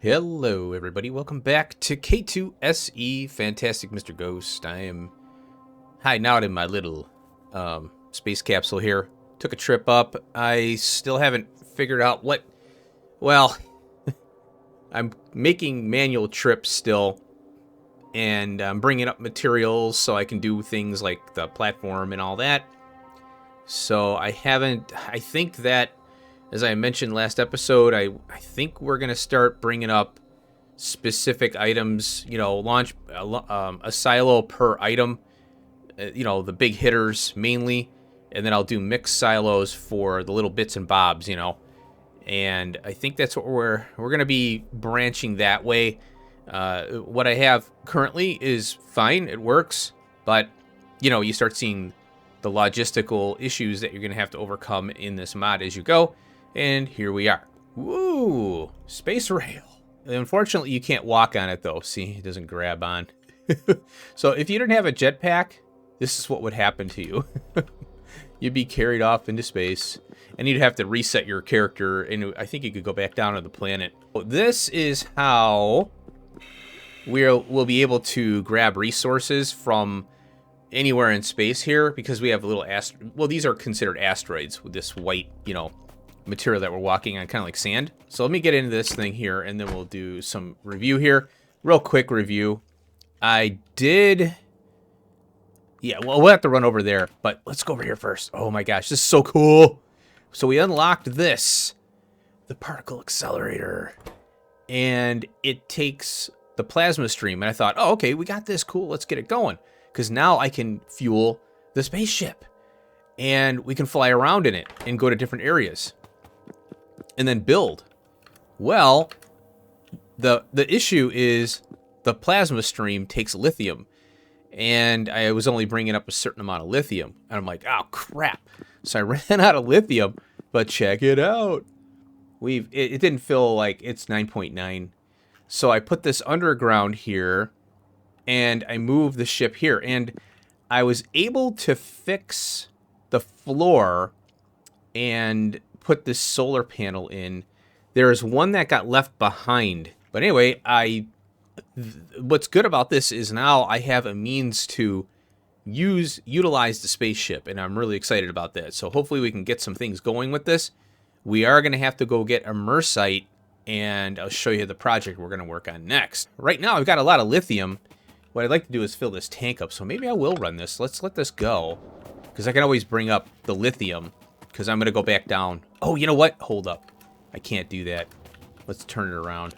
Hello, everybody. Welcome back to K2SE, Fantastic Mr. Ghost. I am hiding out in my little space capsule here. Took a trip up. I still haven't figured out what... Well, I'm making manual trips still, and I'm bringing up materials so I can do things like the platform and all that. So I haven't... I think that... As I mentioned last episode, I think we're going to start bringing up specific items, launch a silo per item, the big hitters mainly, and then I'll do mixed silos for the little bits and bobs, and I think that's what we're going to be branching that way. What I have currently is fine. It works, but, you start seeing the logistical issues that you're going to have to overcome in this mod as you go. And here we are. Woo! Space rail. Unfortunately, you can't walk on it, though. See, it doesn't grab on. So if you didn't have a jetpack, this is what would happen to you. You'd be carried off into space, and you'd have to reset your character, and I think you could go back down to the planet. This is how we'll be able to grab resources from anywhere in space here, because we have little well, these are considered asteroids with this white, material that we're walking on, kind of like sand. So let me get into this thing here, and then we'll do some review here. Real quick review. I did... Yeah, well, we'll have to run over there, but let's go over here first. Oh my gosh, this is so cool. So we unlocked this, the particle accelerator, and it takes the plasma stream, and I thought, oh, okay, we got this, cool, let's get it going, because now I can fuel the spaceship, and we can fly around in it and go to different areas. And then build. Well, the issue is the plasma stream takes lithium, and I was only bringing up a certain amount of lithium, and I'm like, oh crap! So I ran out of lithium. But check it out. It didn't feel like it's 9.9, so I put this underground here, and I moved the ship here, and I was able to fix the floor and put this solar panel in. There's one that got left behind. But anyway, what's good about this is now I have a means to utilize the spaceship, and I'm really excited about that. So hopefully we can get some things going with this. We are going to have to go get Imersite, and I'll show you the project we're going to work on next. Right now I've got a lot of lithium. What I'd like to do is fill this tank up, so maybe I will run this. Let's let this go, because I can always bring up the lithium, because I'm going to go back down. Oh, you know what? Hold up. I can't do that. Let's turn it around.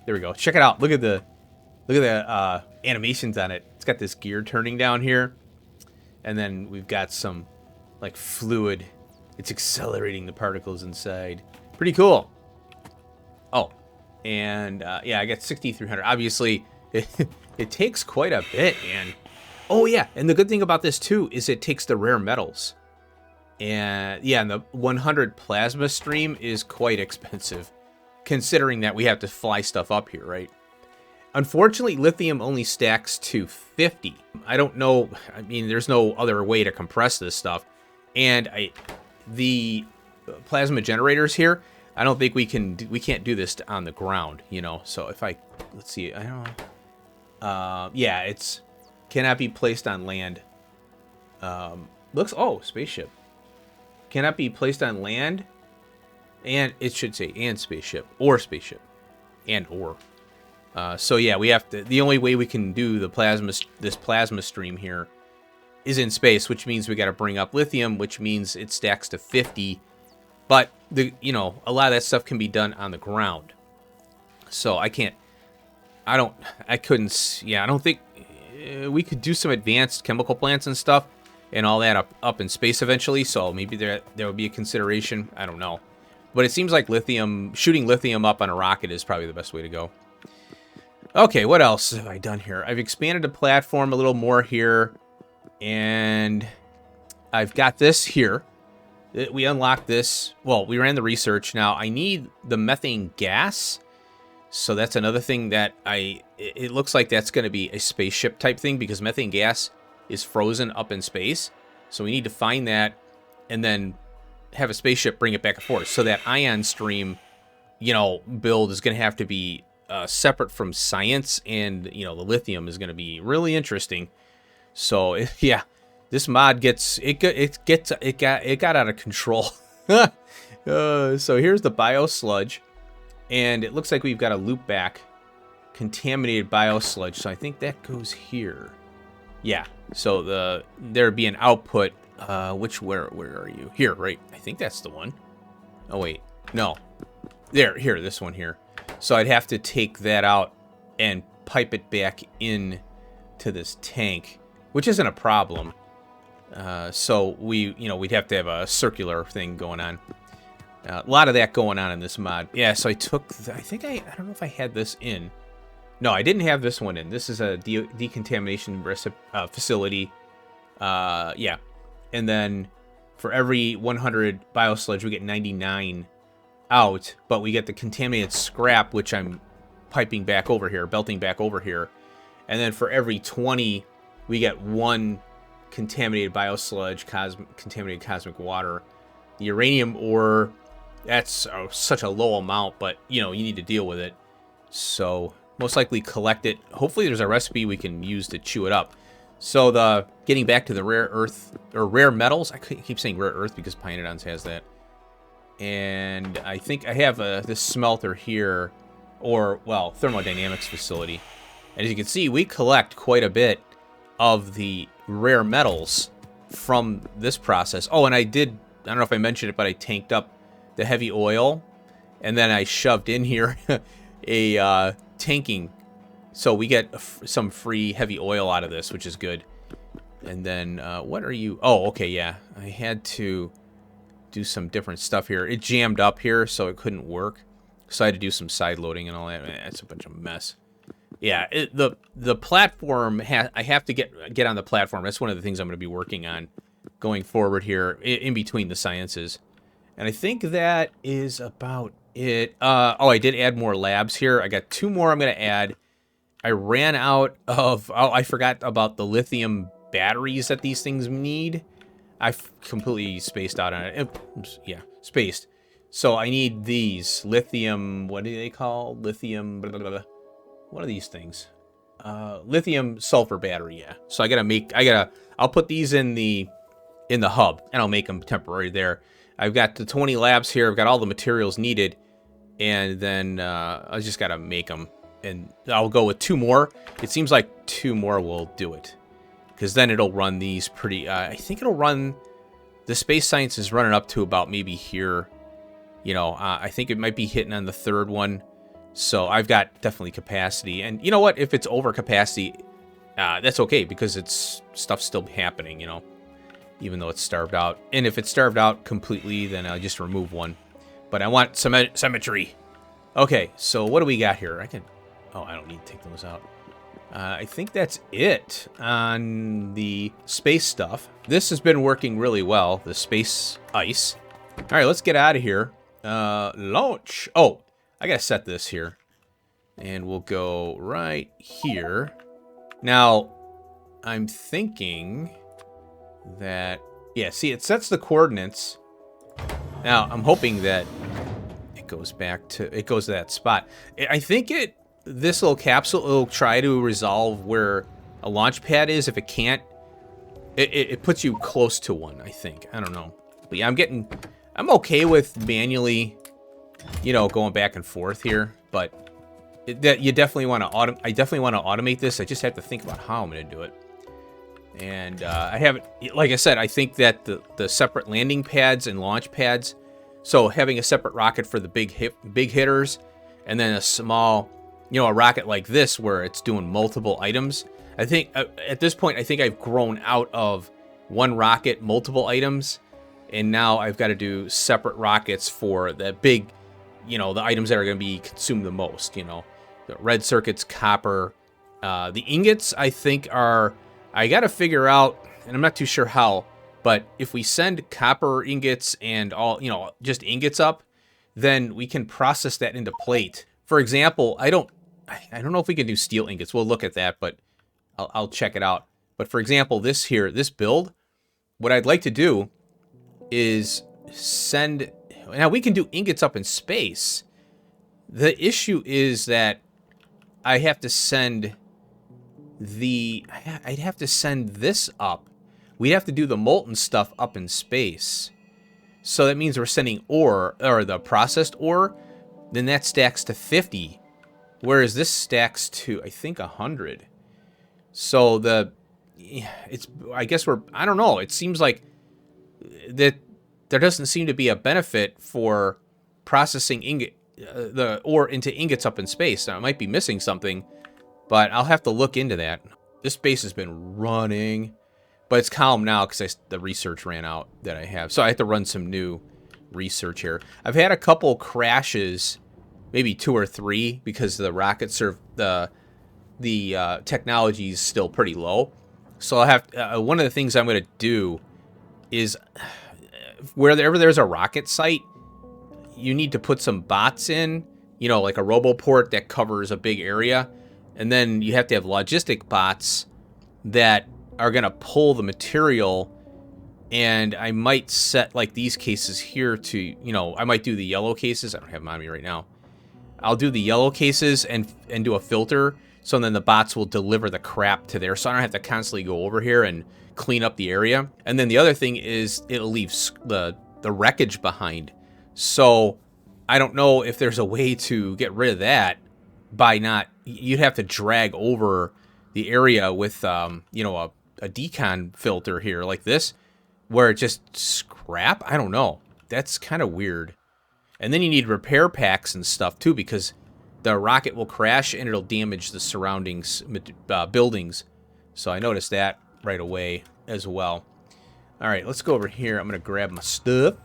There we go. Check it out. Look at the animations on it. It's got this gear turning down here. And then we've got some, like, fluid. It's accelerating the particles inside. Pretty cool. Oh. And, yeah, I got 6,300. Obviously, it takes quite a bit, man. Oh, yeah. And the good thing about this, too, is it takes the rare metals. And yeah, and the 100 plasma stream is quite expensive, considering that we have to fly stuff up here, right? Unfortunately, lithium only stacks to 50. I don't know. I mean, there's no other way to compress this stuff. And the plasma generators here, I don't think we can't do this on the ground, So if let's see, I don't know. Yeah, it's cannot be placed on land. Oh, spaceship. Cannot be placed on land, and it should say and spaceship, or spaceship, and or. So yeah, we have to. The only way we can do this plasma stream here is in space, which means we got to bring up lithium, which means it stacks to 50. But a lot of that stuff can be done on the ground. So I couldn't. Yeah, I don't think we could do some advanced chemical plants and stuff. And all that up in space eventually, so maybe there would be a consideration. I don't know. But it seems like shooting lithium up on a rocket is probably the best way to go. Okay, what else have I done here? I've expanded the platform a little more here. And I've got this here. We unlocked this. Well, we ran the research. Now, I need the methane gas. So that's another thing that it looks like that's going to be a spaceship type thing, because methane gas is frozen up in space. So we need to find that and then have a spaceship bring it back and forth. So that ion stream, build is going to have to be separate from science, and you know the lithium is going to be really interesting. So yeah, this mod it got out of control. So here's the bio sludge, and it looks like we've got a loop back contaminated bio sludge. So I think that goes here. Yeah. So there'd be an output. Where are you? Here, right? I think that's the one. Oh wait, no. Here, this one here. So I'd have to take that out and pipe it back in to this tank, which isn't a problem. So we'd have to have a circular thing going on. A lot of that going on in this mod. Yeah, so I don't know if I had this in. No, I didn't have this one in. This is a decontamination facility. Yeah. And then for every 100 biosludge, we get 99 out, but we get the contaminated scrap, which I'm piping back over here, belting back over here. And then for every 20, we get 1 contaminated biosludge, contaminated cosmic water. The uranium ore, that's such a low amount, but you need to deal with it. So most likely collect it. Hopefully there's a recipe we can use to chew it up. So getting back to the rare earth or rare metals, I keep saying rare earth because Pionodons has that. And I think I have this smelter here, or well, thermodynamics facility. And as you can see, we collect quite a bit of the rare metals from this process. Oh, and I don't know if I mentioned it, but I tanked up the heavy oil, and then I shoved in here a tanking. So we get some free heavy oil out of this, which is good. And then, what are you? Oh, okay, yeah. I had to do some different stuff here. It jammed up here, so it couldn't work. So I had to do some side loading and all that. Man, that's a bunch of mess. Yeah, the platform, I have to get on the platform. That's one of the things I'm going to be working on going forward here in between the sciences. And I think that is about it. Oh, I did add more labs here. I got 2 more I'm going to add. I ran out of... Oh, I forgot about the lithium batteries that these things need. I completely spaced out on it. Yeah, spaced. So I need these lithium... What do they call? Lithium... Blah, blah, blah. What are these things? Lithium sulfur battery, yeah. So I'll put these in the hub, and I'll make them temporary there. I've got the 20 labs here. I've got all the materials needed. And then I just got to make them. And I'll go with 2 more. It seems like 2 more will do it. Because then it'll run these pretty... I think it'll run... The space science is running up to about maybe here. I think it might be hitting on the 3rd one. So I've got definitely capacity. And you know what? If it's over capacity, that's okay. Because stuff's still happening, even though it's starved out. And if it's starved out completely, then I'll just remove one. But I want symmetry. Okay, so what do we got here? Oh, I don't need to take those out. I think that's it on the space stuff. This has been working really well, the space ice. All right, let's get out of here. Launch. Oh, I gotta set this here. And we'll go right here. Now, I'm thinking that... Yeah, see, it sets the coordinates. Now, I'm hoping that it goes to that spot. I think this little capsule will try to resolve where a launch pad is. If it can't, it puts you close to one, I think. I don't know. But yeah, I'm okay with manually, going back and forth here. But you definitely want to I definitely want to automate this. I just have to think about how I'm going to do it. And I haven't, like I said, I think that the separate landing pads and launch pads, so having a separate rocket for the big hitters, and then a small, a rocket like this where it's doing multiple items. I think at this point, I think I've grown out of one rocket, multiple items, and now I've got to do separate rockets for the big, the items that are going to be consumed the most. The red circuits, copper, the ingots. I think I got to figure out, and I'm not too sure how, but if we send copper ingots and all, just ingots up, then we can process that into plate. For example, I don't know if we can do steel ingots. We'll look at that, but I'll check it out. But for example, this build, what I'd like to do is send... Now, we can do ingots up in space. The issue is that I have to send I'd have to send this up. We'd have to do the molten stuff up in space. So that means we're sending ore, or the processed ore, then that stacks to 50. Whereas this stacks to, I think, 100. So I guess I don't know. It seems like that there doesn't seem to be a benefit for processing the ore into ingots up in space. Now, I might be missing something, but I'll have to look into that. This base has been running, but it's calm now because the research ran out that I have. So I have to run some new research here. I've had a couple crashes, maybe 2 or 3, because the rocket the technology is still pretty low. So I'll have one of the things I'm going to do is wherever there's a rocket site, you need to put some bots in, like a roboport that covers a big area. And then you have to have logistic bots that are going to pull the material. And I might set like these cases here to, I might do the yellow cases. I don't have them on me right now. I'll do the yellow cases and do a filter. So then the bots will deliver the crap to there. So I don't have to constantly go over here and clean up the area. And then the other thing is it'll leave the wreckage behind. So I don't know if there's a way to get rid of that by you'd have to drag over the area with, a decon filter here like this, where it just scrap. I don't know. That's kind of weird. And then you need repair packs and stuff too, because the rocket will crash and it'll damage the surroundings buildings. So I noticed that right away as well. All right, let's go over here. I'm going to grab my stuff.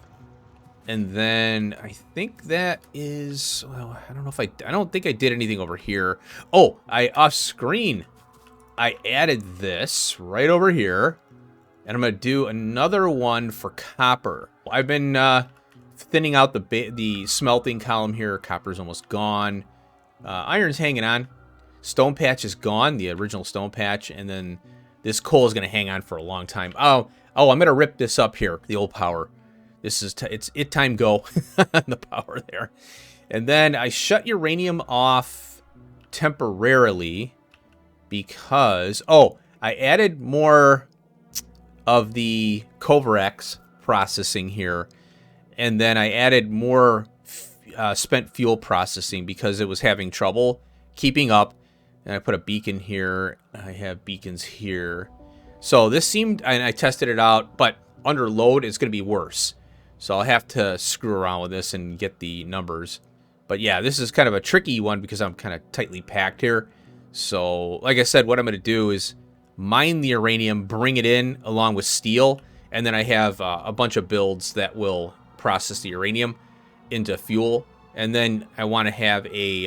And then I think that is, well, I don't know if I don't think I did anything over here. Oh, off screen, I added this right over here. And I'm going to do another one for copper. I've been thinning out the smelting column here. Copper's almost gone. Iron's hanging on. Stone patch is gone, the original stone patch. And then this coal is going to hang on for a long time. Oh, I'm going to rip this up here, the old power. This is it's time go on the power there. And then I shut uranium off temporarily because, I added more of the Covarex processing here. And then I added more spent fuel processing because it was having trouble keeping up. And I put a beacon here. I have beacons here. So this seemed, and I tested it out, but under load, it's going to be worse. So I'll have to screw around with this and get the numbers. But yeah, this is kind of a tricky one because I'm kind of tightly packed here. So like I said, what I'm going to do is mine the uranium, bring it in along with steel, and then I have a bunch of builds that will process the uranium into fuel. And then I want to have a,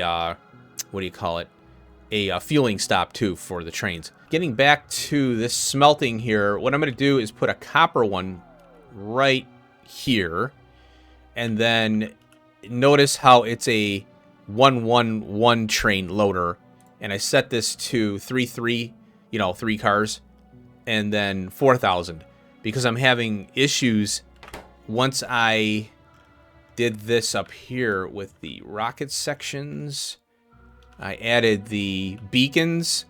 a fueling stop too for the trains. Getting back to this smelting here, what I'm going to do is put a copper one right here, and then notice how it's a 111 train loader, and I set this to 3 cars, and then 4,000 because I'm having issues once I did this up here with the rocket sections. I added the beacons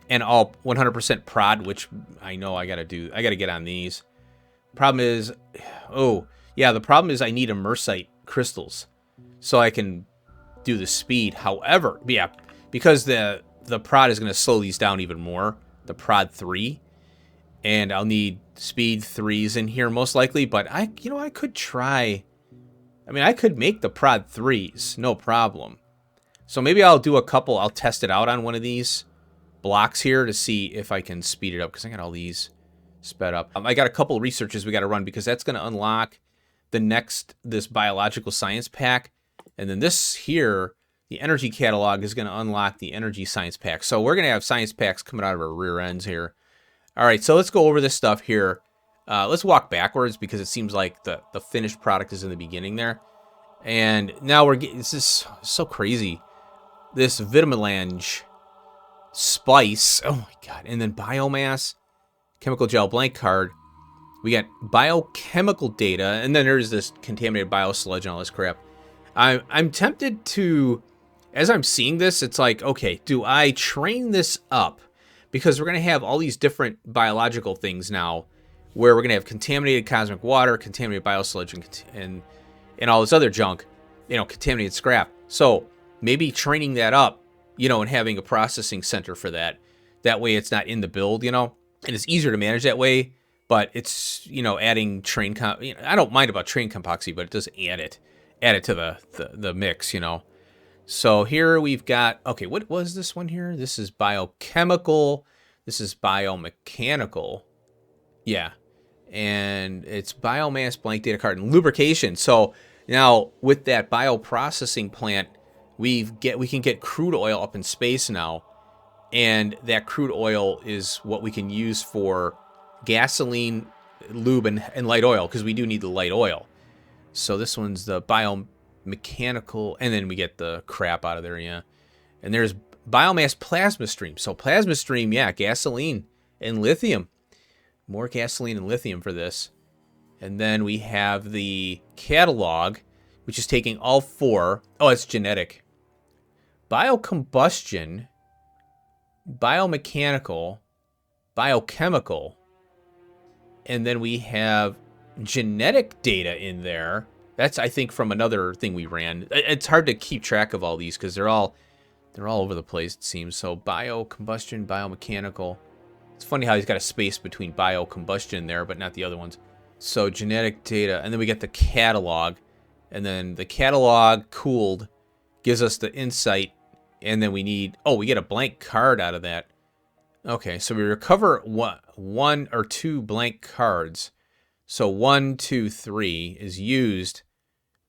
and all 100% prod, which I know I gotta do. I gotta get on these. Problem is, the problem is I need Imersite crystals so I can do the speed. However, because the prod is going to slow these down even more, the prod 3, and I'll need speed 3s in here most likely, but I could try. I mean, I could make the prod 3s, no problem. So maybe I'll do a couple. I'll test it out on one of these blocks here to see if I can speed it up, because I got all these sped up. I got a couple of researches we got to run because that's going to unlock this biological science pack. And then this here, the energy catalog, is going to unlock the energy science pack. So we're going to have science packs coming out of our rear ends here. All right, so let's go over this stuff here. Let's walk backwards because it seems like the finished product is in the beginning there. And now this is so crazy. This vitamelange spice, oh my God. And then biomass, chemical gel blank card. We got biochemical data, and then there's this contaminated biosludge and all this crap. I'm tempted to as I'm seeing this, it's like, okay, do I train this up? Because we're going to have all these different biological things now, where we're going to have contaminated cosmic water, contaminated biosludge, and all this other junk, contaminated scrap. So maybe training that up, and having a processing center for that. That way it's not in the build, and it's easier to manage that way. But it's, adding train, I don't mind about train compoxy, but it does add it to the mix, So here we've got, okay, what was this one here? This is biochemical. This is biomechanical. Yeah. And it's biomass, blank data card, and lubrication. So now with that bioprocessing plant, we can get crude oil up in space now. And that crude oil is what we can use for gasoline, lube, and light oil, because we do need the light oil. So this one's the biomechanical, and then we get the crap out of there, yeah. And there's biomass plasma stream. So plasma stream, yeah, gasoline and lithium. More gasoline and lithium for this. And then we have the catalog, which is taking all four. Oh, it's genetic. Biocombustion, biomechanical, biochemical, and then we have genetic data in there. That's, I think, from another thing we ran. It's hard to keep track of all these because they're all over the place, it seems. So biocombustion, biomechanical. It's funny how he's got a space between biocombustion there, but not the other ones. So genetic data, and then we get the catalog, and then the catalog cooled gives us the insight, and then we get a blank card out of that. Okay, so we recover one or two blank cards. So 1, 2, 3 is used,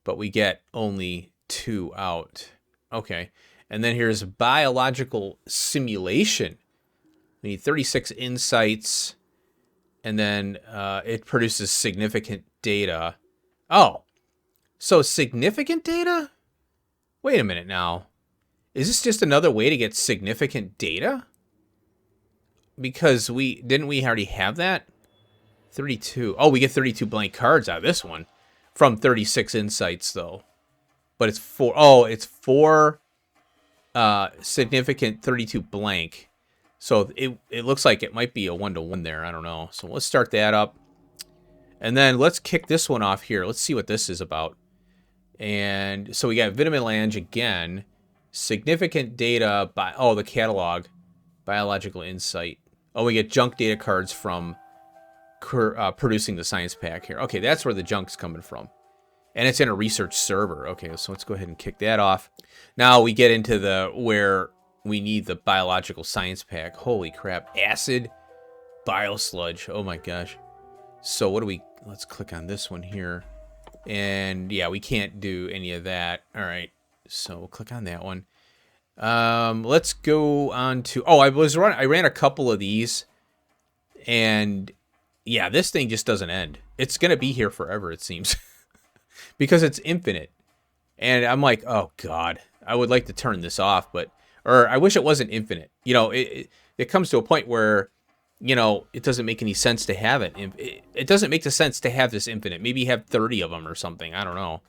but we get only 2 out. Okay, and then here's biological simulation. We need 36 insights, and then it produces significant data. Oh, so significant data? Wait a minute now. Is this just another way to get significant data? Because didn't we already have that? 32. Oh, we get 32 blank cards out of this one from 36 insights, though. But it's 4. Oh, it's 4 significant, 32 blank. So it looks like it might be a 1-to-1 there. I don't know. So let's start that up. And then let's kick this one off here. Let's see what this is about. And so we got vitamin lange again. Significant data by the catalog, biological insight. Oh, we get junk data cards from producing the science pack here. Okay, that's where the junk's coming from, and it's in a research server. Okay, so let's go ahead and kick that off. Now we get into where we need the biological science pack. Holy crap! Acid, biosludge. Oh my gosh. So let's click on this one here, and yeah, we can't do any of that. All right. So we'll click on that one. Let's go on to, I ran a couple of these, and yeah, this thing just doesn't end. It's going to be here forever, it seems, because it's infinite. And I'm like, oh God, I would like to turn this off, or I wish it wasn't infinite. It comes to a point where, it doesn't make any sense to have it. It doesn't make the sense to have this infinite. Maybe have 30 of them or something. I don't know.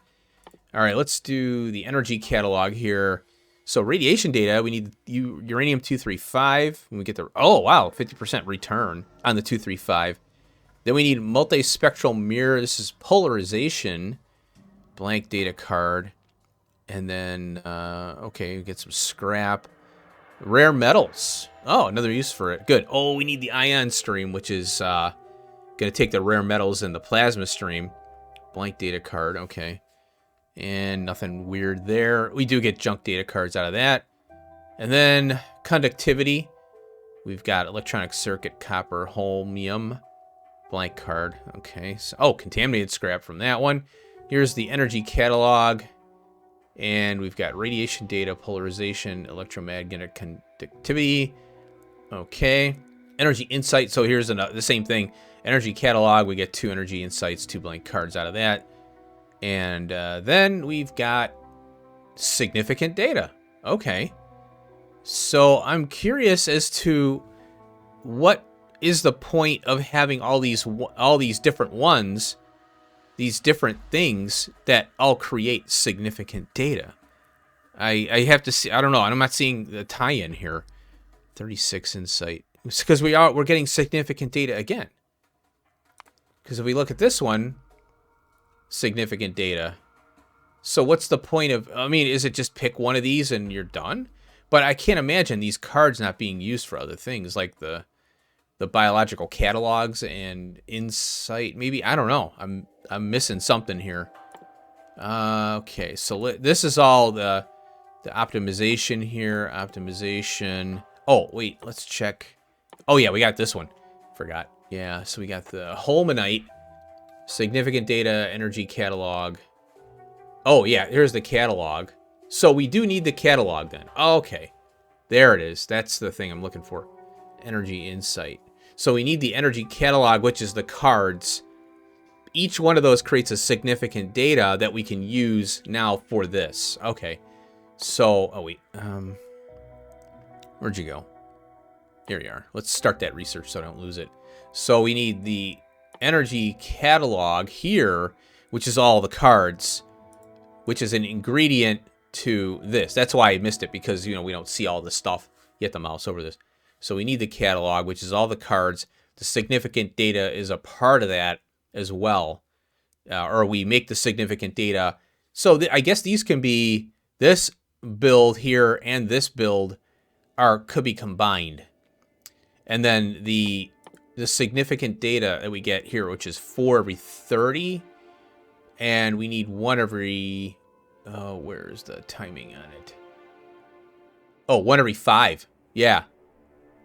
All right, let's do the energy catalog here. So radiation data, we need uranium-235. When we get oh wow, 50% return on the 235. Then we need multispectral mirror. This is polarization, blank data card, and then okay, we get some scrap, rare metals. Oh, another use for it. Good. Oh, we need the ion stream, which is going to take the rare metals and the plasma stream. Blank data card. Okay. And nothing weird there. We do get junk data cards out of that. And then conductivity. We've got electronic circuit, copper, holmium. Blank card. Okay. So, contaminated scrap from that one. Here's the energy catalog. And we've got radiation data, polarization, electromagnetic conductivity. Okay. Energy insight. So here's the same thing. Energy catalog. We get 2 energy insights, 2 blank cards out of that. And then we've got significant data. Okay. So I'm curious as to what is the point of having all these different ones, these different things that all create significant data. I have to see. I don't know. I'm not seeing the tie-in here. 36 insight. It's because we're getting significant data again. Because if we look at this one, significant data. So what's the point of? I mean, is it just pick one of these and you're done? But I can't imagine these cards not being used for other things like the biological catalogs and insight. Maybe, I don't know. I'm missing something here. Okay, so this is all the optimization here. Optimization. Oh, wait, let's check. Oh, yeah, we got this one. Forgot. Yeah, so we got the Holmanite, significant data, energy catalog. Oh, yeah, here's the catalog. So we do need the catalog then. Okay, there it is. That's the thing I'm looking for. Energy insight. So we need the energy catalog, which is the cards. Each one of those creates a significant data that we can use now for this. Okay. So, oh wait. Where'd you go? Here you are. Let's start that research so I don't lose it. So we need the energy catalog here, which is all the cards, which is an ingredient to this. That's why I missed it, because, you know, we don't see all this stuff. You have to mouse over this. So we need the catalog, which is all the cards. The significant data is a part of that as well. Or we make the significant data. So I guess these can be, this build here and this build could be combined. And then the significant data that we get here, which is 4 every 30. And we need 1 every, where's the timing on it? Oh, 1 every 5. Yeah.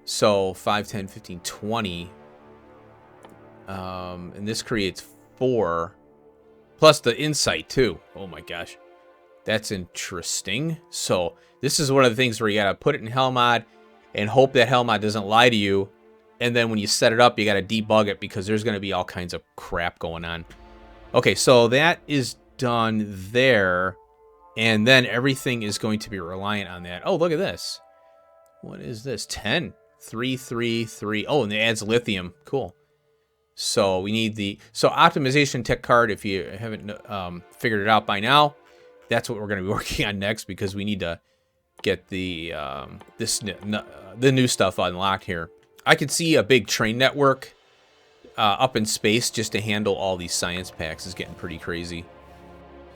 So 5, 10, 15, 20. And this creates 4. Plus the insight too. Oh my gosh. That's interesting. So this is one of the things where you gotta put it in Hellmod and hope that Hellmod doesn't lie to you. And then when you set it up, you gotta debug it because there's gonna be all kinds of crap going on. Okay, so that is done there. And then everything is going to be reliant on that. Oh, look at this. What is this? 10. 3, 3, 3. Oh, and it adds lithium. Cool. So we need the optimization tech card. If you haven't figured it out by now, that's what we're going to be working on next, because we need to get the the new stuff unlocked here. I could see a big train network up in space just to handle all these science packs. Is getting pretty crazy.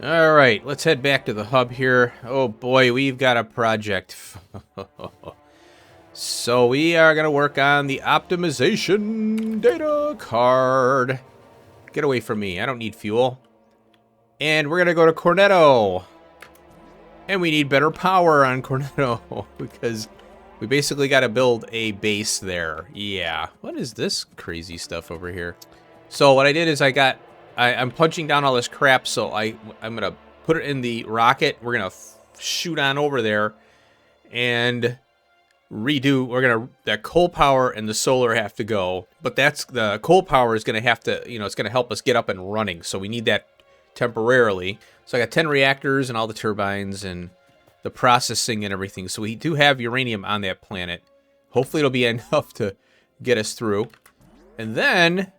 All right, let's head back to the hub here. Oh boy, we've got a project. So we are going to work on the optimization data card. Get away from me. I don't need fuel. And we're going to go to Cornetto. And we need better power on Cornetto because we basically got to build a base there. Yeah. What is this crazy stuff over here? So what I did is I'm punching down all this crap, so I'm going to put it in the rocket. We're going to shoot on over there and redo. That coal power and the solar have to go, but the coal power is going to have to, it's going to help us get up and running. So we need that temporarily. So I got 10 reactors and all the turbines and the processing and everything. So we do have uranium on that planet. Hopefully it'll be enough to get us through. And then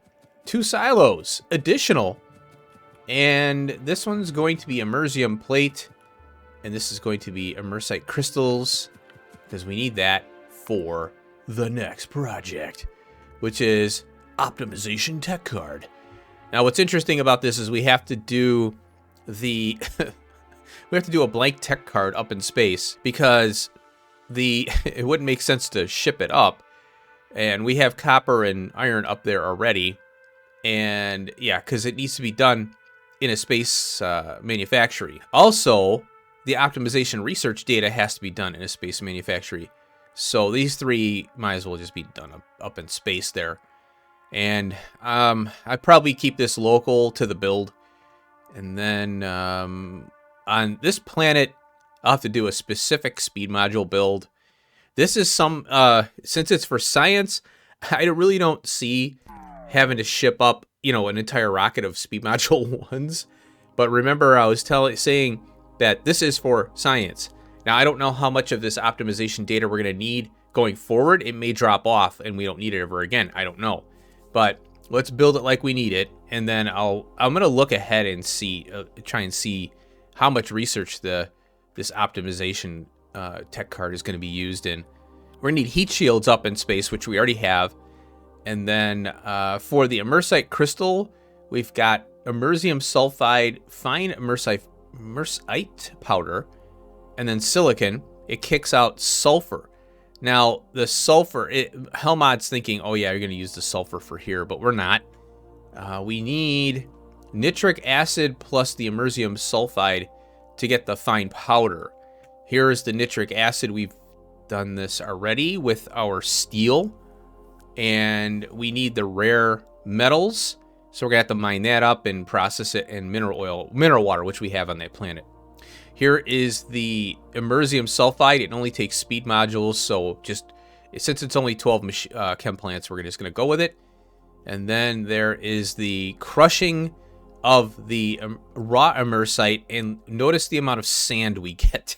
2 silos, additional. And this one's going to be Emersion plate. And this is going to be Imersite crystals, because we need that for the next project, which is optimization tech card. Now, what's interesting about this is we have to do we have to do a blank tech card up in space, because it wouldn't make sense to ship it up, and we have copper and iron up there already, and yeah, because it needs to be done in a space manufactory. Also, the optimization research data has to be done in a space manufactory. So these 3 might as well just be done up in space there. And I probably keep this local to the build. And then on this planet, I'll have to do a specific speed module build. This is since it's for science, I really don't see having to ship up, an entire rocket of speed module 1s. But remember, I was saying that this is for science. Now, I don't know how much of this optimization data we're going to need going forward. It may drop off and we don't need it ever again. I don't know. But let's build it like we need it. And then I'm going to look ahead and try and see how much research the this optimization tech card is going to be used in. We're going to need heat shields up in space, which we already have. And then for the Imersite crystal, we've got Emersion sulfide, fine Imersite powder, and then silicon. It kicks out sulfur. Now, the sulfur, Helmod's thinking, oh yeah, you're going to use the sulfur for here, but we're not. We need nitric acid plus the Emersion sulfide to get the fine powder. Here is the nitric acid. We've done this already with our steel. And we need the rare metals. So we're going to have to mine that up and process it in mineral water, which we have on that planet. Here is the Emersion sulfide. It only takes speed modules, so since it's only 12 chem plants, we're just going to go with it. And then there is the crushing of the raw Emersite, and notice the amount of sand we get.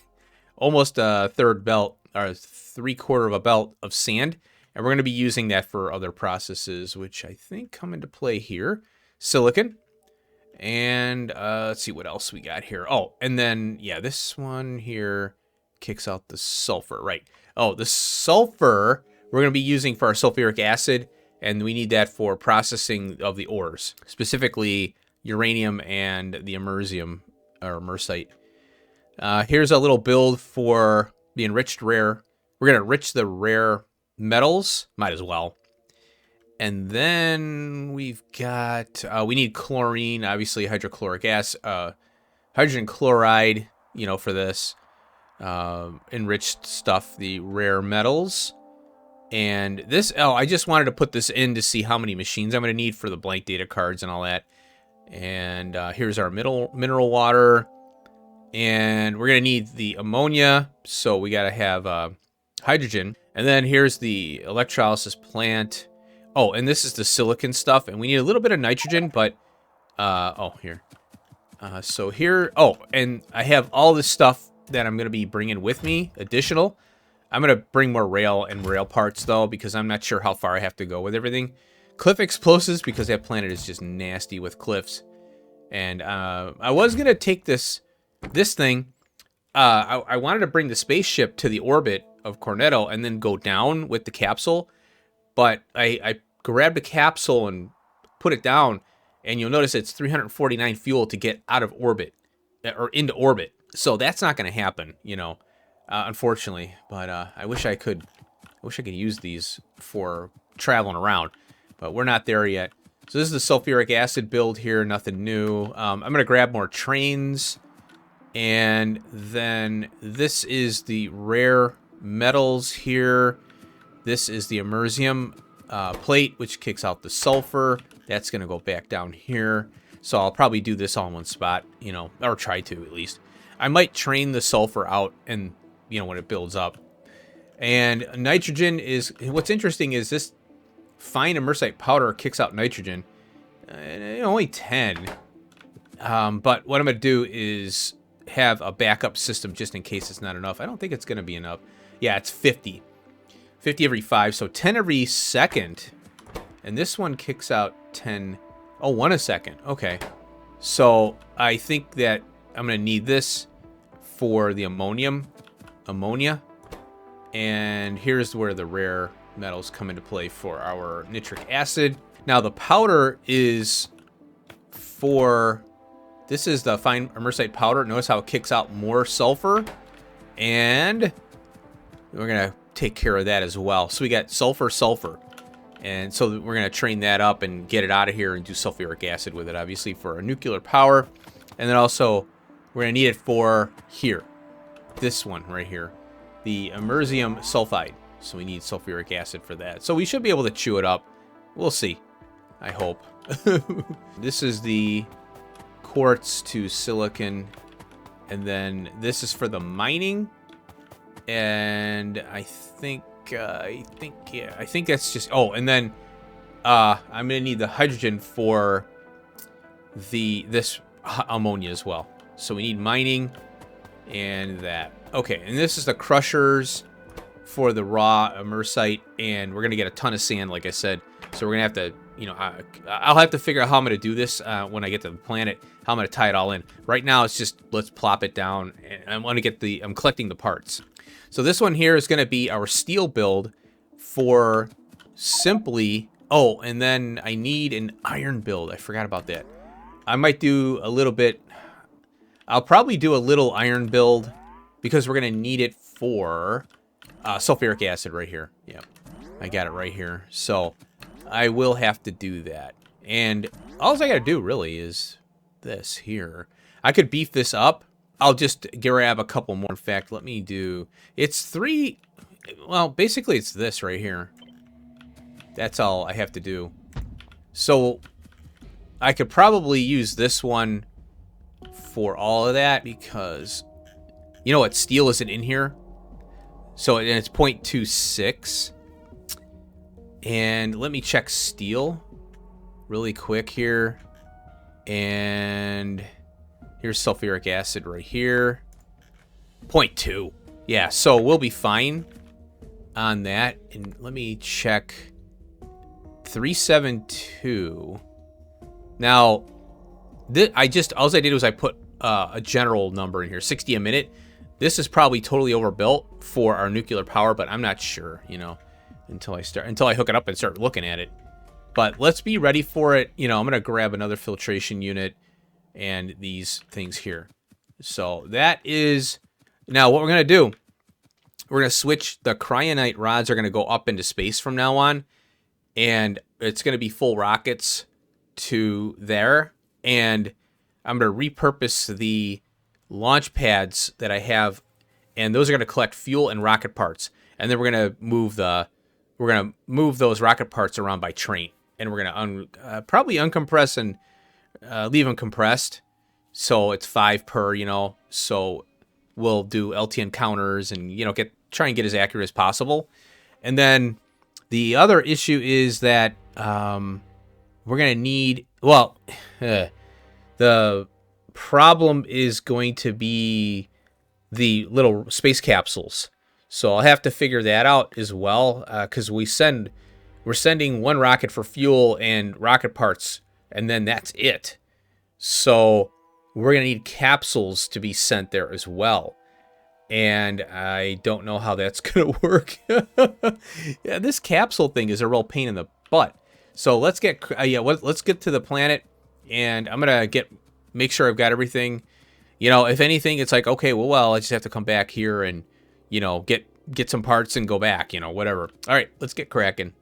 Almost a third belt, or 3/4 of a belt of sand. And we're going to be using that for other processes, which I think come into play here. Silicon. And let's see what else we got here. Oh, and then, yeah, this one here kicks out the sulfur, right? Oh, the sulfur we're going to be using for our sulfuric acid, and we need that for processing of the ores, specifically uranium and the Emersion, or Imersite. Here's a little build for the enriched rare. We're going to enrich the rare metals, might as well. And then we've got, we need chlorine, obviously hydrochloric acid, hydrogen chloride, for this enriched stuff, the rare metals. And this, I just wanted to put this in to see how many machines I'm going to need for the blank data cards and all that. And here's our mineral water. And we're going to need the ammonia, so we got to have hydrogen. And then here's the electrolysis plant. Oh, and this is the silicon stuff, and we need a little bit of nitrogen, but, here. So here, and I have all this stuff that I'm going to be bringing with me, additional. I'm going to bring more rail parts, though, because I'm not sure how far I have to go with everything. Cliff explosives, because that planet is just nasty with cliffs. And I was going to take this thing. I wanted to bring the spaceship to the orbit of Cornetto and then go down with the capsule, but I grabbed the capsule and put it down, and you'll notice it's 349 fuel to get out of orbit, or into orbit. So that's not going to happen, unfortunately. But I wish I could use these for traveling around, but we're not there yet. So this is the sulfuric acid build here, nothing new. I'm going to grab more trains, and then this is the rare metals here. This is the Emersion plate, which kicks out the sulfur. That's going to go back down here. So I'll probably do this all in one spot, or try to at least. I might train the sulfur out and, when it builds up. And nitrogen is, what's interesting is this fine Imersite powder kicks out nitrogen. Only 10. But what I'm going to do is have a backup system just in case it's not enough. I don't think it's going to be enough. Yeah, it's 50. 50 every 5, so 10 every second. And this one kicks out 10. Oh, 1 a second. Okay. So I think that I'm going to need this for the ammonia. And here's where the rare metals come into play for our nitric acid. Now the powder is for, this is the fine Imersite powder. Notice how it kicks out more sulfur. And we're going to take care of that as well. So we got sulfur. And so we're going to train that up and get it out of here and do sulfuric acid with it, obviously, for our nuclear power. And then also, we're going to need it for here. This one right here. The Emersion sulfide. So we need sulfuric acid for that. So we should be able to chew it up. We'll see. I hope. This is the quartz to silicon. And then this is for the mining. And I think that's just, and then I'm gonna need the hydrogen for this ammonia as well. So we need mining and that. Okay, and this is the crushers for the raw Emersite, and we're gonna get a ton of sand, like I said. So we're gonna have to you know, I'll have to figure out how I'm going to do this when I get to the planet, how I'm going to tie it all in. Right now, it's just, let's plop it down. And I want to get I'm collecting the parts. So this one here is going to be our steel build for simply, oh, and then I need an iron build. I forgot about that. I might do a little bit, I'll probably do a little iron build because we're going to need it for sulfuric acid right here. Yeah, I got it right here. So I will have to do that. And all I got to do really is this here. I could beef this up. I'll just grab a couple more. In fact, let me do, it's 3, well, basically it's this right here. That's all I have to do. So I could probably use this one for all of that because, you know what, steel isn't in here. So and it's 0.26. And let me check steel really quick here. And here's sulfuric acid right here. 0.2. Yeah, so we'll be fine on that. And let me check 372. Now, all I did was I put a general number in here, 60 a minute. This is probably totally overbuilt for our nuclear power, but I'm not sure, you know, until I hook it up and start looking at it. But let's be ready for it. You know, I'm going to grab another filtration unit and these things here. So that is, now what we're going to do, we're going to switch, the cryonite rods are going to go up into space from now on. And it's going to be full rockets to there. And I'm going to repurpose the launch pads that I have, and those are going to collect fuel and rocket parts. And then we're going to move those rocket parts around by train, and we're going to probably uncompress and leave them compressed, so it's 5 per, you know. So we'll do LTN counters and, you know, try and get as accurate as possible. And then the other issue is that we're going to need, well, the problem is going to be the little space capsules. So I'll have to figure that out as well, because we're sending one rocket for fuel and rocket parts, and then that's it. So we're going to need capsules to be sent there as well. And I don't know how that's going to work. Yeah, this capsule thing is a real pain in the butt. So let's get to the planet, and I'm going to make sure I've got everything. You know, if anything, it's like, okay, well, I just have to come back here and, you know, get some parts and go back, you know, whatever. All right, let's get cracking.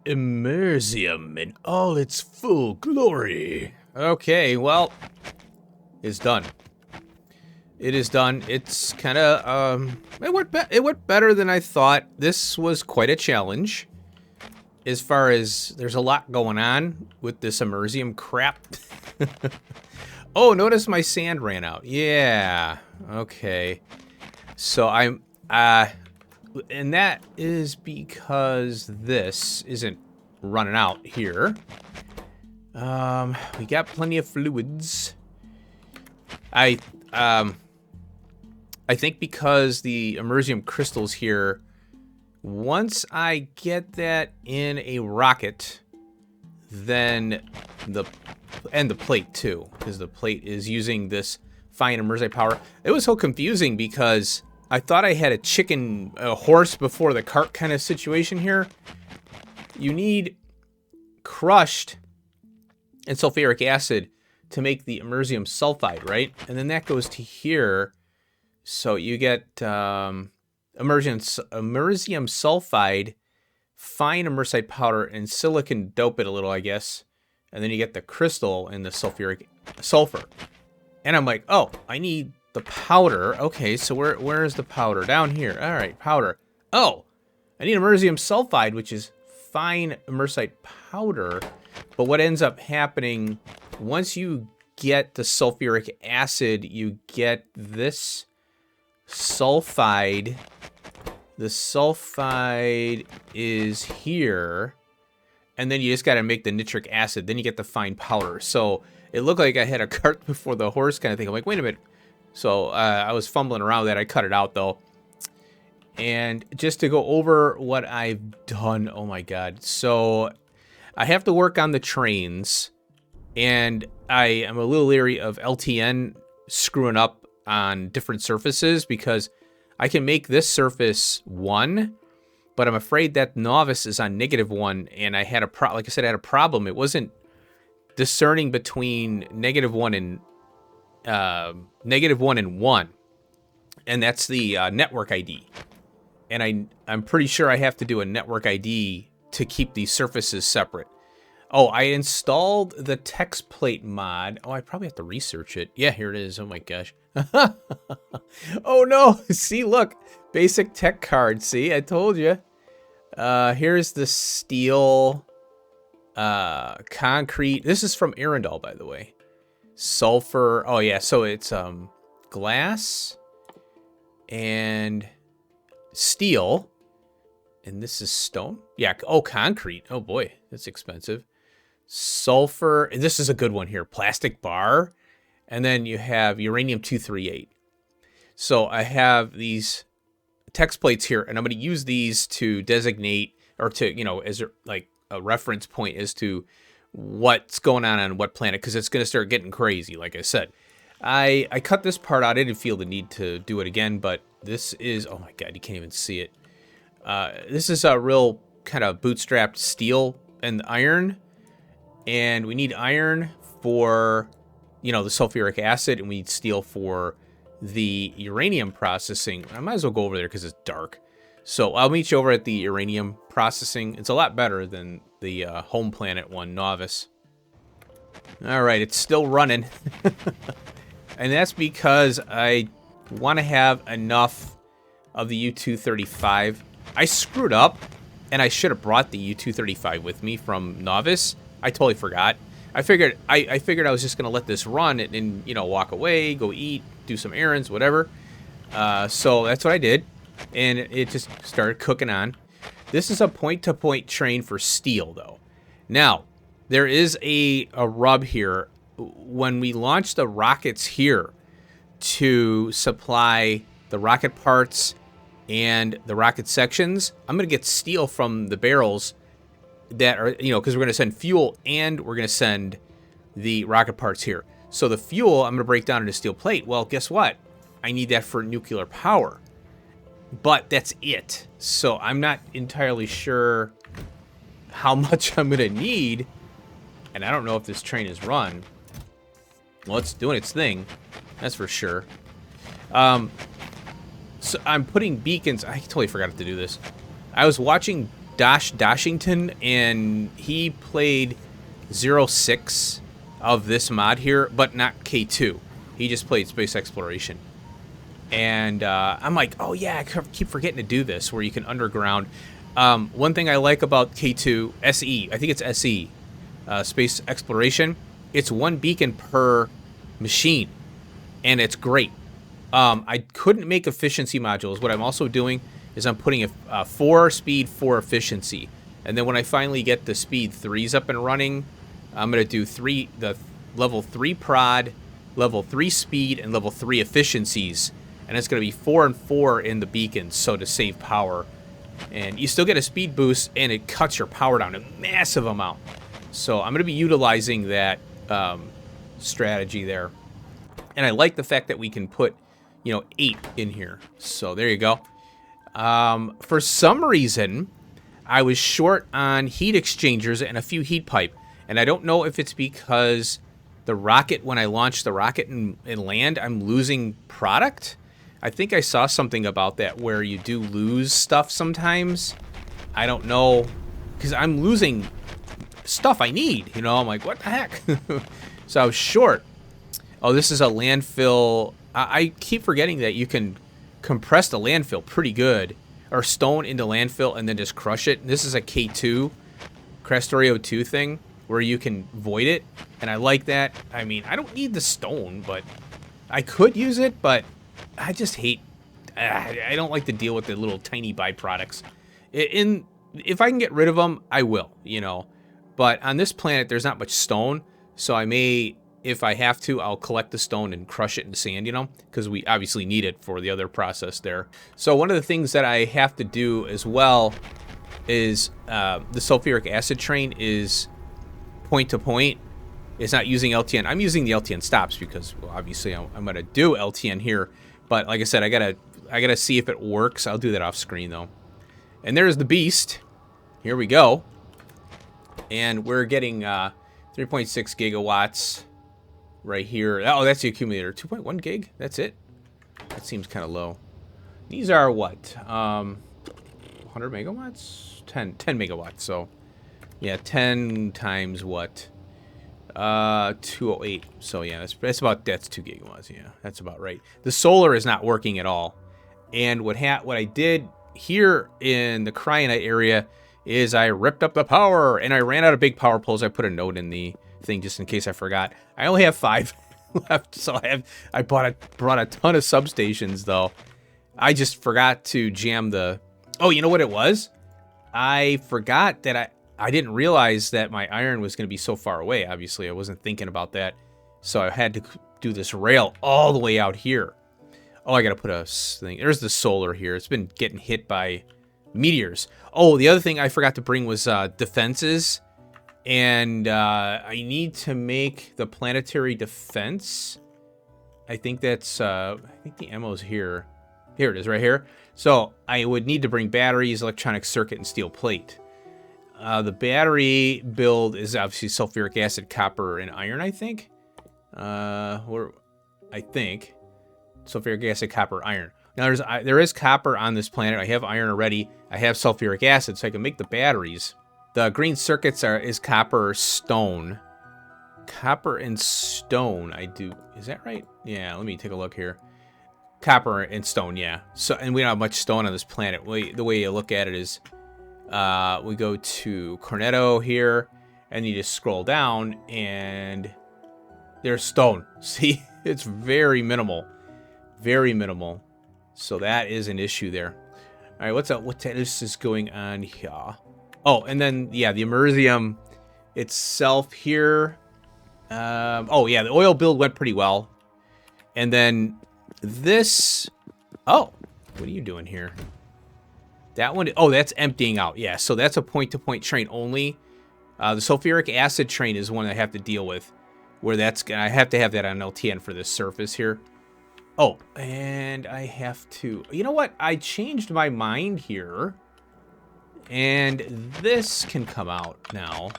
Emersion in all its full glory. Okay, well, it's done. It is done. It's kind of, it went better than I thought. This was quite a challenge. As far as, there's a lot going on with this Emersion crap. Oh, notice my sand ran out. Yeah, okay. So I'm, and that is because this isn't running out here. We got plenty of fluids. I think because the Emersion crystals here, once I get that in a rocket, then the plate too, because the plate is using this fine Emersite power. It was so confusing because I thought I had a horse before the cart kind of situation here. You need crushed and sulfuric acid to make the Emersion sulfide, right? And then that goes to here. So you get Emersion sulfide, fine Emersite powder, and silicon dope it a little, I guess. And then you get the crystal and the sulfur. And I'm like, oh, I need the powder. Okay, so where is the powder? Down here. All right, powder. Oh, I need Emersion sulfide, which is fine Emersite powder. But what ends up happening, once you get the sulfuric acid, you get this sulfide. The sulfide is here. And then you just got to make the nitric acid. Then you get the fine powder. So it looked like I had a cart before the horse kind of thing. I'm like, wait a minute. So I was fumbling around with that. I cut it out, though. And just to go over what I've done. Oh, my God. So I have to work on the trains. And I am a little leery of LTN screwing up on different surfaces, because I can make this surface 1, but I'm afraid that novice is on -1, and I had like I said, I had a problem. It wasn't discerning between -1 and -1 and 1, and that's the network ID. And I'm pretty sure I have to do a network ID to keep these surfaces separate. Oh, I installed the text plate mod. Oh, I probably have to research it. Yeah, here it is. Oh my gosh. Oh no. See, look. Basic tech card. See, I told you. Here's the steel, concrete. This is from Arundel, by the way. Sulfur. Oh yeah, so it's glass and steel. And this is stone. Yeah, oh, concrete. Oh boy, that's expensive. Sulfur. And this is a good one here. Plastic bar. And then you have uranium-238. So I have these text plates here, and I'm going to use these to designate, or to, you know, as like a reference point as to what's going on what planet, because it's going to start getting crazy, like I said. I cut this part out. I didn't feel the need to do it again, but this is, oh my God, you can't even see it. This is a real kind of bootstrapped steel and iron, and we need iron for, you know, the sulfuric acid, and we need steel for the uranium processing. I might as well go over there because it's dark. So I'll meet you over at the uranium processing. It's a lot better than the home planet one, Novice. All right, it's still running. And that's because I want to have enough of the U-235. I screwed up, and I should have brought the U-235 with me from Novice. I totally forgot. I figured I was just gonna let this run and you know, walk away, go eat, do some errands, whatever. So that's what I did, and it just started cooking on. This is a point-to-point train for steel, though. Now there is a rub here. When we launch the rockets here to supply the rocket parts and the rocket sections, I'm gonna get steel from the barrels that are, you know, because we're going to send fuel and we're going to send the rocket parts here. So the fuel, I'm going to break down into steel plate. Well, guess what? I need that for nuclear power. But that's it. So I'm not entirely sure how much I'm going to need. And I don't know if this train is run. Well, it's doing its thing. That's for sure. So I'm putting beacons. I totally forgot to do this. I was watching Dashington, and he played 06 of this mod here, but not K2. He just played space exploration. And I'm like, oh yeah, I keep forgetting to do this, where you can underground. One thing I like about K2SE, I think it's SE, space exploration, it's one beacon per machine, and it's great. I couldn't make efficiency modules. What I'm also doing is I'm putting a 4 speed, 4 efficiency. And then when I finally get the speed 3s up and running, I'm going to do the level 3 prod, level 3 speed, and level 3 efficiencies. And it's going to be 4 and 4 in the beacons, so to save power. And you still get a speed boost, and it cuts your power down a massive amount. So I'm going to be utilizing that strategy there. And I like the fact that we can put, 8 in here. So there you go. For some reason, I was short on heat exchangers and a few heat pipe. And I don't know if it's because the rocket, when I launch the rocket and land, I'm losing product. I think I saw something about that where you do lose stuff sometimes. I don't know, because I'm losing stuff I need. I'm like, what the heck? So I was short. Oh, this is a landfill. I keep forgetting that you can compress the landfill pretty good, or stone into landfill and then just crush it. This is a K2 Factorio 2 thing where you can void it, and I like that. I mean, I don't need the stone, but I could use it, but I just hate, I don't like to deal with the little tiny byproducts. If I can get rid of them, I will, but on this planet there's not much stone, so I may, if I have to, I'll collect the stone and crush it into sand, because we obviously need it for the other process there. So one of the things that I have to do as well is the sulfuric acid train is point to point. It's not using LTN. I'm using the LTN stops because, well, obviously I'm going to do LTN here. But like I said, I gotta see if it works. I'll do that off screen though. And there's the beast. Here we go. And we're getting 3.6 gigawatts right here. Oh, that's the accumulator. 2.1 gig. That's it. That seems kind of low. These are what? 100 megawatts? 10 megawatts. So yeah, 10 times what? 208. So yeah, that's 2 gigawatts. Yeah, that's about right. The solar is not working at all. And what I did here in the cryonite area is I ripped up the power, and I ran out of big power poles. I put a note in the thing just in case I forgot. I only have 5 left, so I brought a ton of substations though. I just forgot to jam the. Oh, you know what it was? I forgot that I didn't realize that my iron was going to be so far away. Obviously, I wasn't thinking about that. So I had to do this rail all the way out here. Oh, I got to put a thing. There's the solar here. It's been getting hit by meteors. Oh, the other thing I forgot to bring was defenses. And I need to make the planetary defense. I think that's, I think the ammo's here. Here it is right here. So I would need to bring batteries, electronic circuit, and steel plate. The battery build is obviously sulfuric acid, copper, and iron, I think. Sulfuric acid, copper, iron. Now, there is copper on this planet. I have iron already. I have sulfuric acid, so I can make the batteries. The green circuits is copper, stone. Copper and stone, I do. Is that right? Yeah, let me take a look here. Copper and stone, yeah. So, and we don't have much stone on this planet. The way you look at it is... we go to Cornetto here, and you just scroll down, and there's stone. See, it's very minimal, very minimal. So that is an issue there. All right, what's up? What else is going on here? Oh, and then yeah, the Emersion itself here. Oh yeah, the oil build went pretty well, and then this. Oh, what are you doing here? That one, oh, that's emptying out. Yeah, so that's a point-to-point train only. The sulfuric acid train is one I have to deal with, where I have to have that on LTN for this surface here. Oh, and I have to, you know what? I changed my mind here, and this can come out now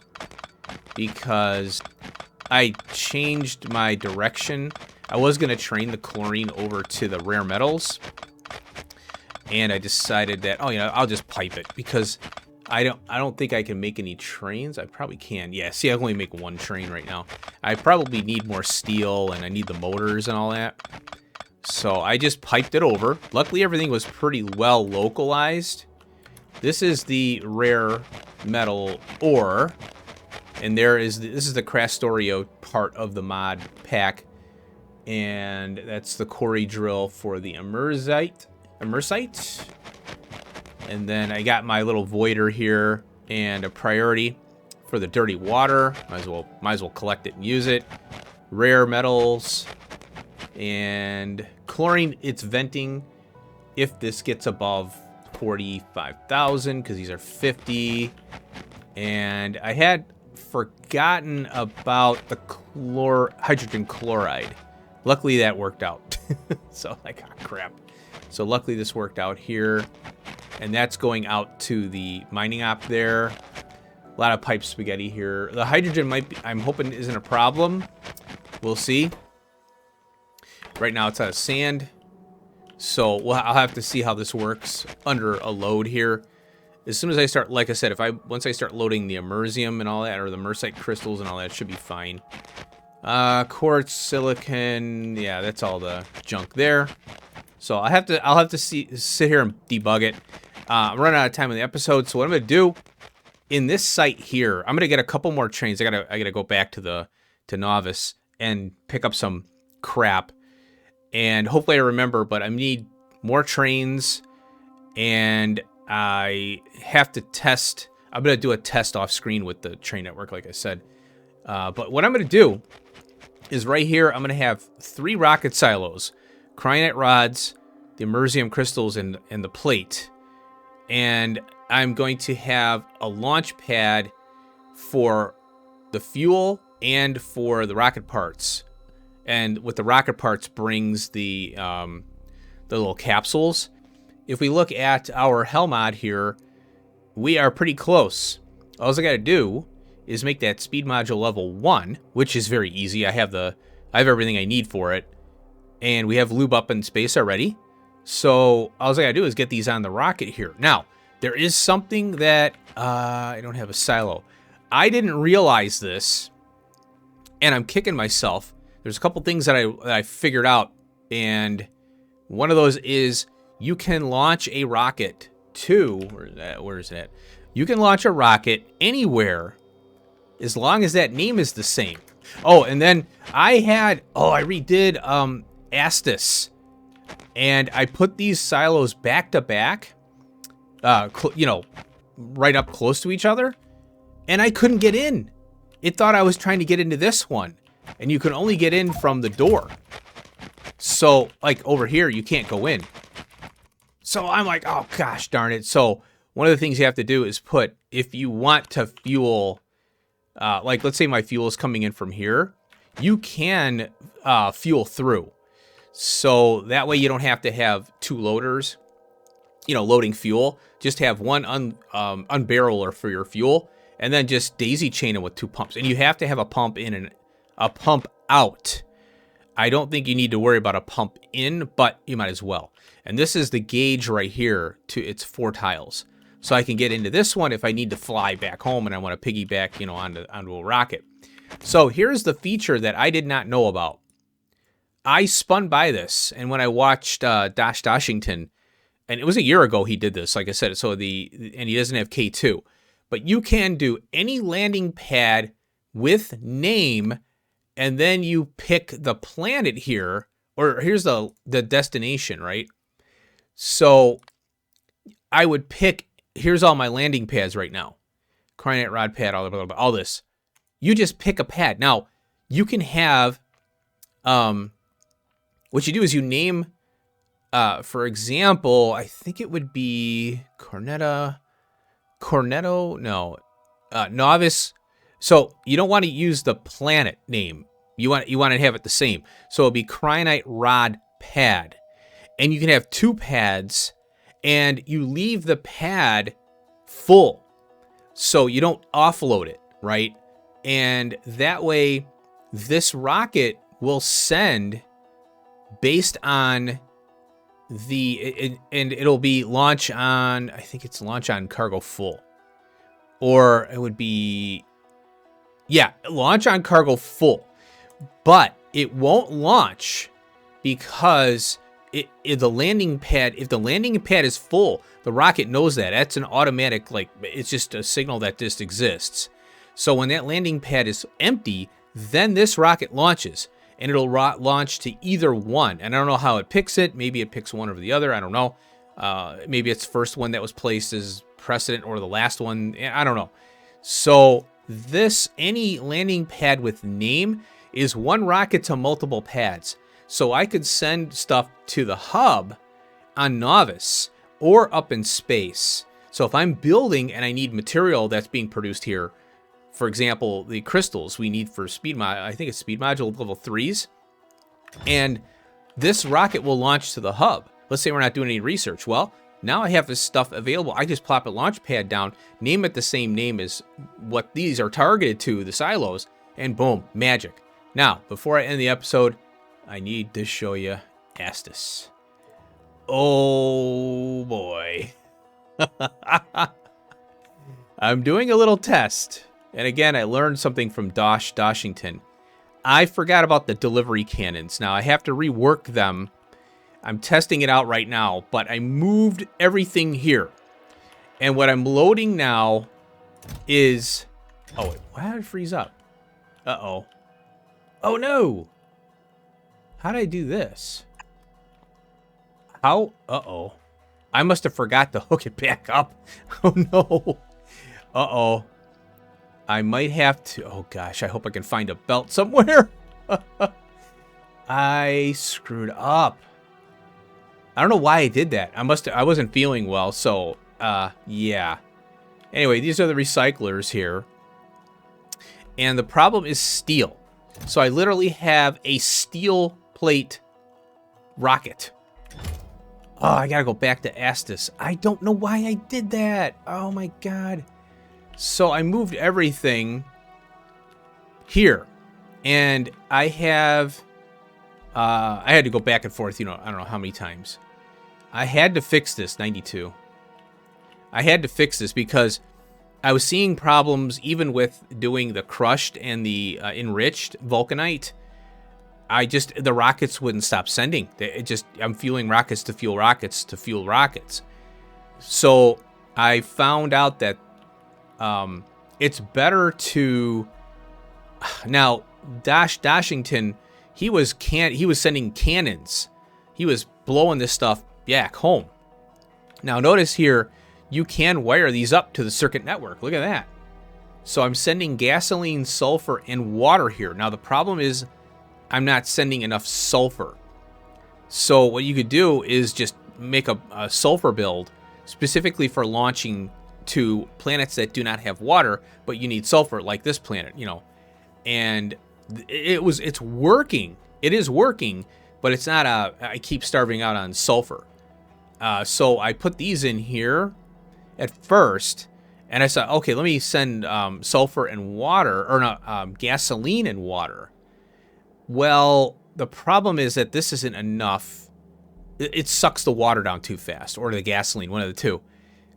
because I changed my direction. I was going to train the chlorine over to the rare metals. And I decided that, oh, I'll just pipe it because I don't think I can make any trains. I probably can. Yeah, see, I can only make one train right now. I probably need more steel, and I need the motors and all that. So I just piped it over. Luckily, everything was pretty well localized. This is the rare metal ore, and this is the Crastorio part of the mod pack, and that's the quarry drill for the Emersite. And then I got my little voider here and a priority for the dirty water. Might as well collect it and use it. Rare metals and chlorine. It's venting if this gets above 45,000 because these are 50. And I had forgotten about the hydrogen chloride. Luckily that worked out. So like, oh, crap. So luckily this worked out here. And that's going out to the mining op there. A lot of pipe spaghetti here. The hydrogen might be, I'm hoping isn't a problem. We'll see. Right now it's out of sand. So I'll have to see how this works under a load here. As soon as I start, like I said, once I start loading the Emersion and all that, or the Emersite crystals and all that, it should be fine. Quartz, silicon, yeah, that's all the junk there. So I'll have to sit here and debug it. I'm running out of time in the episode, so what I'm gonna do in this site here, I'm gonna get a couple more trains. I gotta go back to Novice and pick up some crap, and hopefully I remember. But I need more trains, and I have to test. I'm gonna do a test off screen with the train network, like I said. But what I'm gonna do is right here, I'm gonna have 3 rocket silos, cryonite rods, the Emersion crystals, and the plate. And I'm going to have a launch pad for the fuel and for the rocket parts. And with the rocket parts brings the little capsules. If we look at our hell mod here, we are pretty close. All I got to do is make that speed module level 1, which is very easy. I have everything I need for it. And we have lube up in space already. So all I gotta do is get these on the rocket here. Now, there is something that I don't have a silo. I didn't realize this, and I'm kicking myself. There's a couple things that I figured out, and one of those is you can launch a rocket to, where is that? You can launch a rocket anywhere as long as that name is the same. Oh, and then I redid Astus. And I put these silos back to back, right up close to each other, and I couldn't get in. It thought I was trying to get into this one, and you can only get in from the door. So, like, over here, you can't go in. So I'm like, oh, gosh darn it. So one of the things you have to do is if you want to fuel, like, let's say my fuel is coming in from here, you can fuel through. So that way you don't have to have 2 loaders, loading fuel. Just have one unbarreler for your fuel, and then just daisy chain it with 2 pumps. And you have to have a pump in and a pump out. I don't think you need to worry about a pump in, but you might as well. And this is the gauge right here it's 4 tiles. So I can get into this one if I need to fly back home and I want to piggyback, onto a rocket. So here's the feature that I did not know about. I spun by this, and when I watched Dash Dashington, and it was a year ago he did this, like I said, and he doesn't have K2, but you can do any landing pad with name, and then you pick the planet here, or here's the destination, right? So I would pick, here's all my landing pads right now. Cryonite rod pad, all this. You just pick a pad. Now, you can have, what you do is you name, for example, I think it would be Novice. So you don't want to use the planet name. You want to have it the same. So it'll be Cryonite Rod Pad. And you can have 2 pads, and you leave the pad full. So you don't offload it, right? And that way, this rocket will send based on and it'll be launch on, I think it's launch on cargo full. Or it would be, yeah, launch on cargo full. But it won't launch because the landing pad, if the landing pad is full, the rocket knows that. That's an automatic, like, it's just a signal that this exists. So when that landing pad is empty, then this rocket launches. And it'll launch to either one. And I don't know how it picks it. Maybe it picks one over the other. I don't know. Maybe it's the first one that was placed as precedent or the last one. I don't know. So any landing pad with name is one rocket to multiple pads. So I could send stuff to the hub on Novice or up in space. So if I'm building and I need material that's being produced here, for example, the crystals we need for I think it's speed module level 3s. And this rocket will launch to the hub. Let's say we're not doing any research. Well, now I have this stuff available. I just plop a launch pad down, name it the same name as what these are targeted to, the silos, and boom, magic. Now, before I end the episode, I need to show you Astus. Oh boy. I'm doing a little test. And again, I learned something from Doshington. I forgot about the delivery cannons. Now, I have to rework them. I'm testing it out right now, but I moved everything here. And what I'm loading now is... Oh, wait, why did it freeze up? Uh-oh. Oh, no! How did I do this? How? Uh-oh. I must have forgot to hook it back up. Oh, no. Uh-oh. I might have to... Oh, gosh. I hope I can find a belt somewhere. I screwed up. I don't know why I did that. I wasn't feeling well, so, yeah. Anyway, these are the recyclers here. And the problem is steel. So I literally have a steel plate rocket. Oh, I gotta go back to Astus. I don't know why I did that. Oh, my God. So I moved everything here, and I have, I had to go back and forth, I don't know how many times. I had to fix this, 92. I had to fix this because I was seeing problems even with doing the crushed and the enriched vulcanite. The rockets wouldn't stop sending. I'm fueling rockets to fuel rockets to fuel rockets. So I found out that it's better to... Now, Doshington, he was sending cannons. He was blowing this stuff back home. Now, notice here, you can wire these up to the circuit network. Look at that. So I'm sending gasoline, sulfur, and water here. Now, the problem is I'm not sending enough sulfur. So what you could do is just make a sulfur build specifically for launching to planets that do not have water, but you need sulfur, like this planet, And it's working. It is working, but it's not I keep starving out on sulfur. So I put these in here at first, and I said, okay, let me send sulfur and water, or not, gasoline and water. Well, the problem is that this isn't enough. It sucks the water down too fast, or the gasoline, one of the two.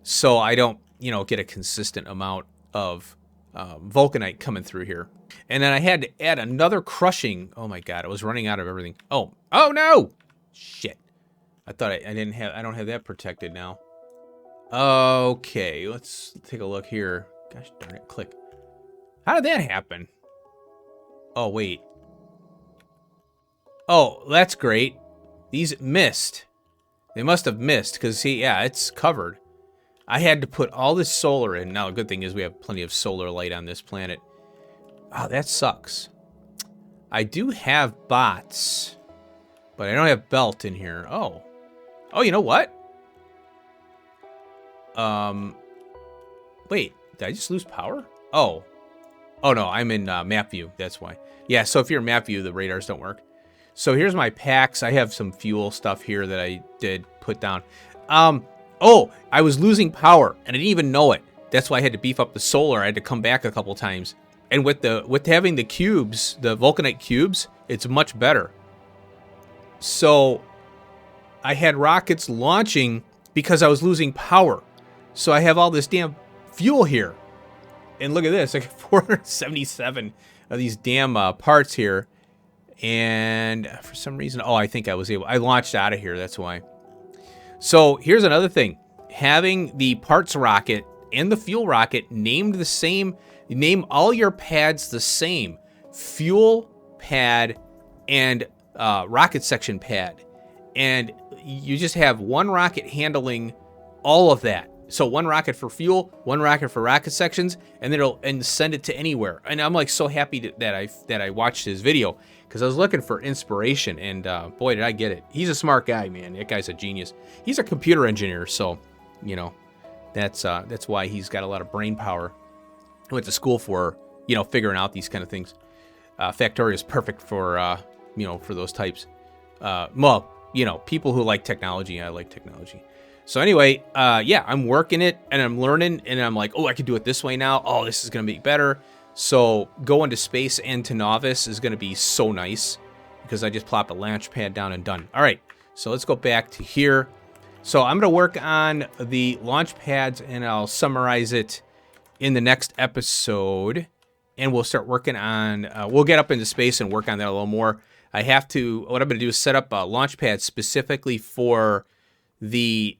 So I don't, get a consistent amount of vulcanite coming through here. And then I had to add another crushing. Oh my God, I was running out of everything. Oh no! Shit. I thought I don't have that protected now. Okay, let's take a look here. Gosh darn it, click. How did that happen? Oh, wait. Oh, that's great. These missed. They must have missed, because, see, yeah, it's covered. I had to put all this solar in. Now, the good thing is we have plenty of solar light on this planet. Oh, that sucks. I do have bots, but I don't have belt in here. Oh. Oh, you know what? Wait, did I just lose power? Oh. Oh, no, I'm in map view. That's why. Yeah, so if you're in map view, the radars don't work. So here's my packs. I have some fuel stuff here that I did put down. Oh, I was losing power, and I didn't even know it. That's why I had to beef up the solar. I had to come back a couple times. And with having the cubes, the vulcanite cubes, it's much better. So I had rockets launching because I was losing power. So I have all this damn fuel here. And look at this, I got 477 of these damn parts here. And for some reason, I think I launched out of here, that's why. So here's another thing. Having the parts rocket and the fuel rocket named the same, name all your pads the same. Fuel pad and rocket section pad. And you just have one rocket handling all of that. So one rocket for fuel, one rocket for rocket sections, and then send it to anywhere. And I'm like so happy that I watched his video, because I was looking for inspiration, and boy, did I get it. He's a smart guy, man. That guy's a genius. He's a computer engineer, so you know that's why he's got a lot of brain power. He went to school for figuring out these kind of things. Factorio is perfect for for those types. Well, people who like technology. I like technology. So anyway, yeah, I'm working it and I'm learning, and I'm like, I can do it this way now. Oh, this is going to be better. So going to space and to novice is going to be so nice, because I just plopped a launch pad down and done. All right, so let's go back to here. So I'm going to work on the launch pads, and I'll summarize it in the next episode. And we'll start working on, we'll get up into space and work on that a little more. What I'm going to do is set up a launch pad specifically for the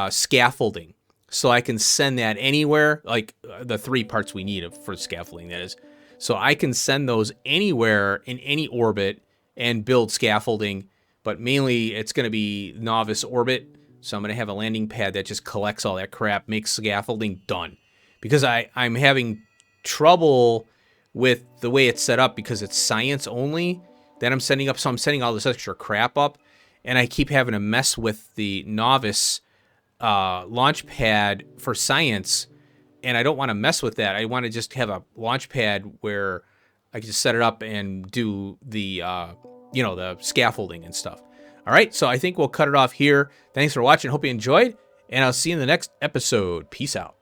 scaffolding, so I can send that anywhere, like the 3 parts we need for scaffolding, that is. So I can send those anywhere in any orbit and build scaffolding, but mainly it's going to be novice orbit. So I'm going to have a landing pad that just collects all that crap, makes scaffolding done. Because I'm having trouble with the way it's set up, because it's science only that I'm sending up. So I'm sending all this extra crap up, and I keep having to mess with the novice launch pad for science, and I don't want to mess with that. I want to just have a launch pad where I can just set it up and do the the scaffolding and stuff. All right, so I think we'll cut it off here. Thanks for watching. Hope you enjoyed, and I'll see you in the next episode. Peace out.